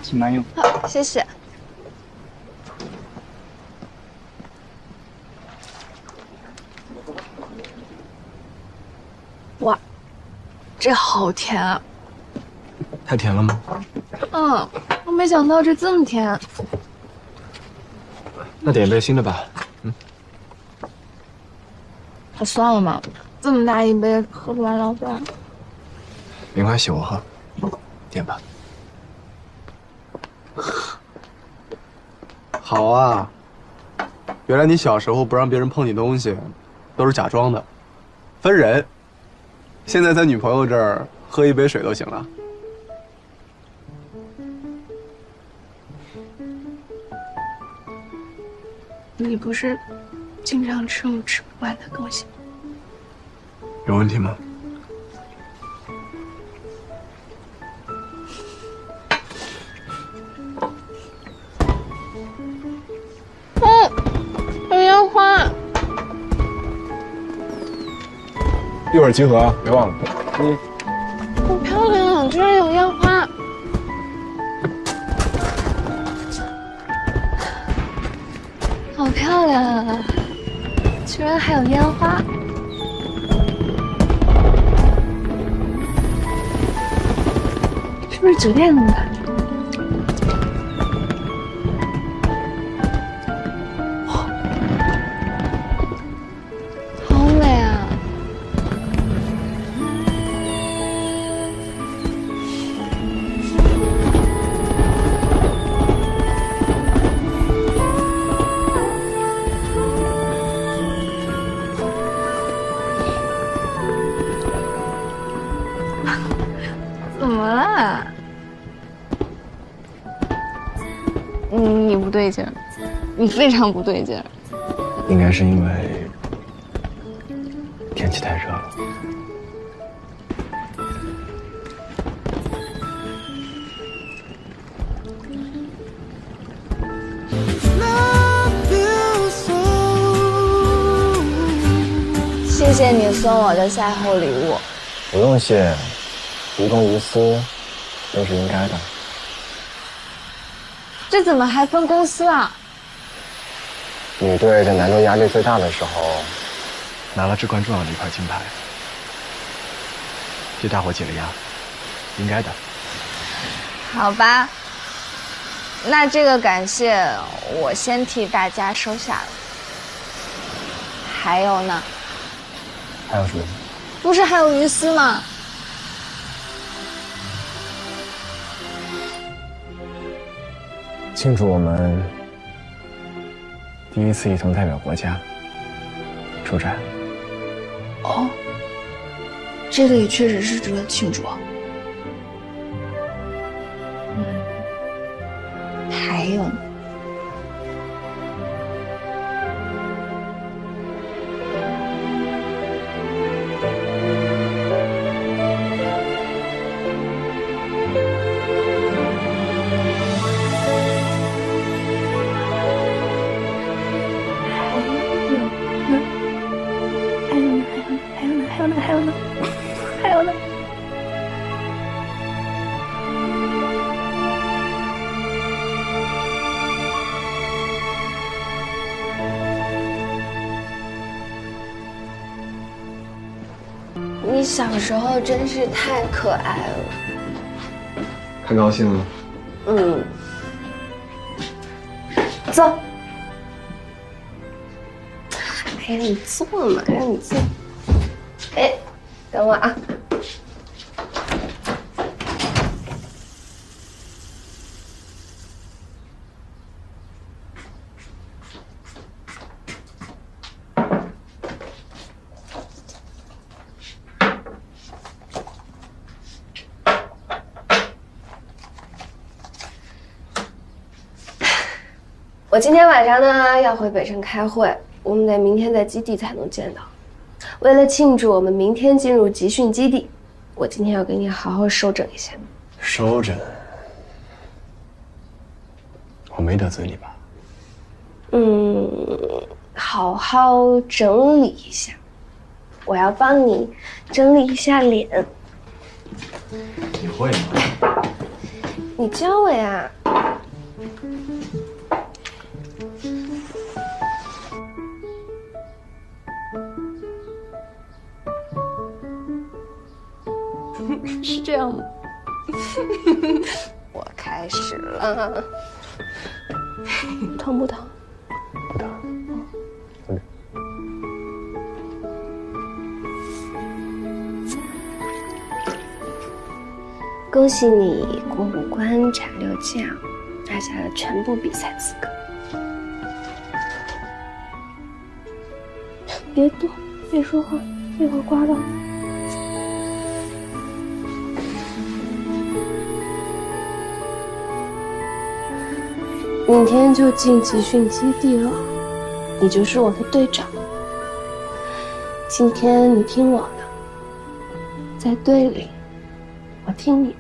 请慢用。好，谢谢。哇，这好甜啊！太甜了吗？嗯，我没想到这么甜。那点一杯新的吧。算了嘛，这么大一杯喝不完浪费。没关系，我喝。点吧。好啊，原来你小时候不让别人碰你东西，都是假装的，分人。现在在女朋友这儿喝一杯水都行了。你不是经常吃我吃不完的东西吗？有问题吗？有烟花。一会儿集合啊，别忘了。好漂亮啊！居然有烟花。好漂亮啊！居然还有烟花。是不是酒店那种感觉？哇，好美啊！怎么了？你不对劲儿，你非常不对劲儿。应该是因为天气太热了。谢谢你送我的赛后礼物。不用谢，无公无私，都是应该的。这怎么还分公司啊？女队在男队压力最大的时候，拿了至关重要的一块金牌，替大伙解了压，应该的。好吧，那这个感谢我先替大家收下了。还有呢？还有什么？不是还有于私吗？庆祝我们第一次一同代表国家出战。哦，这个也确实是值得庆祝。还有呢？还有呢？你小时候真是太可爱了。看高兴了？走。还让你坐嘛，还让你坐。哎，等我啊。我今天晚上呢要回北城开会，我们得明天在基地才能见到。为了庆祝我们明天进入集训基地，我今天要给你好好收整一下。收整？我没得罪你吧？好好整理一下。我要帮你整理一下脸。你会吗？你教我呀。是这样吗？我开始了。疼不疼？不疼。恭喜你过5关斩6将，拿下了全部比赛资格。别动，别说话，一会儿刮到。明天就进集训基地了，你就是我的队长。今天你听我的，在队里，我听你的。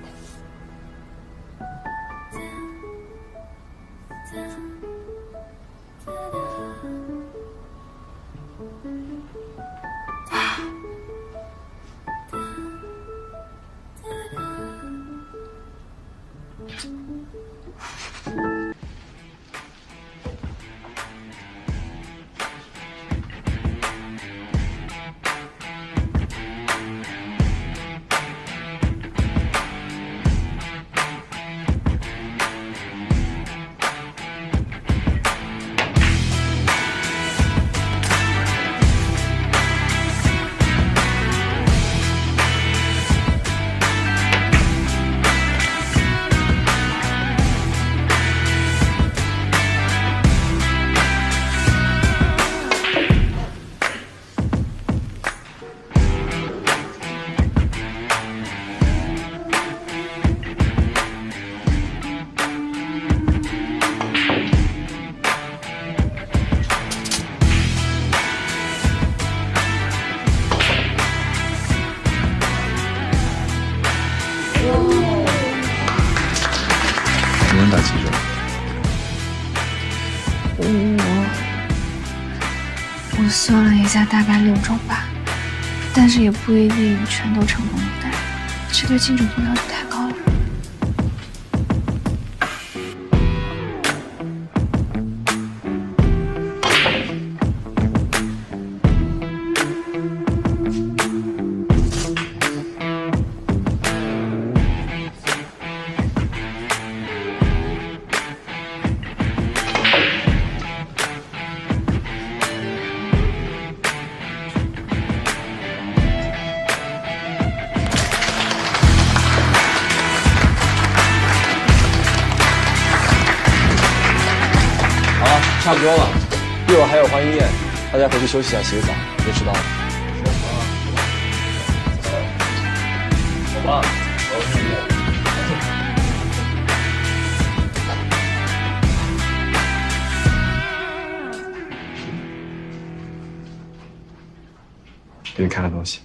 没人打击着。我算了一下，大概6种吧，但是也不一定全都成功的。这对金主做要求太高了。差不多了，一会儿还有欢迎宴，大家回去休息一下，洗个澡，别迟到了。走吧。给你看个东西。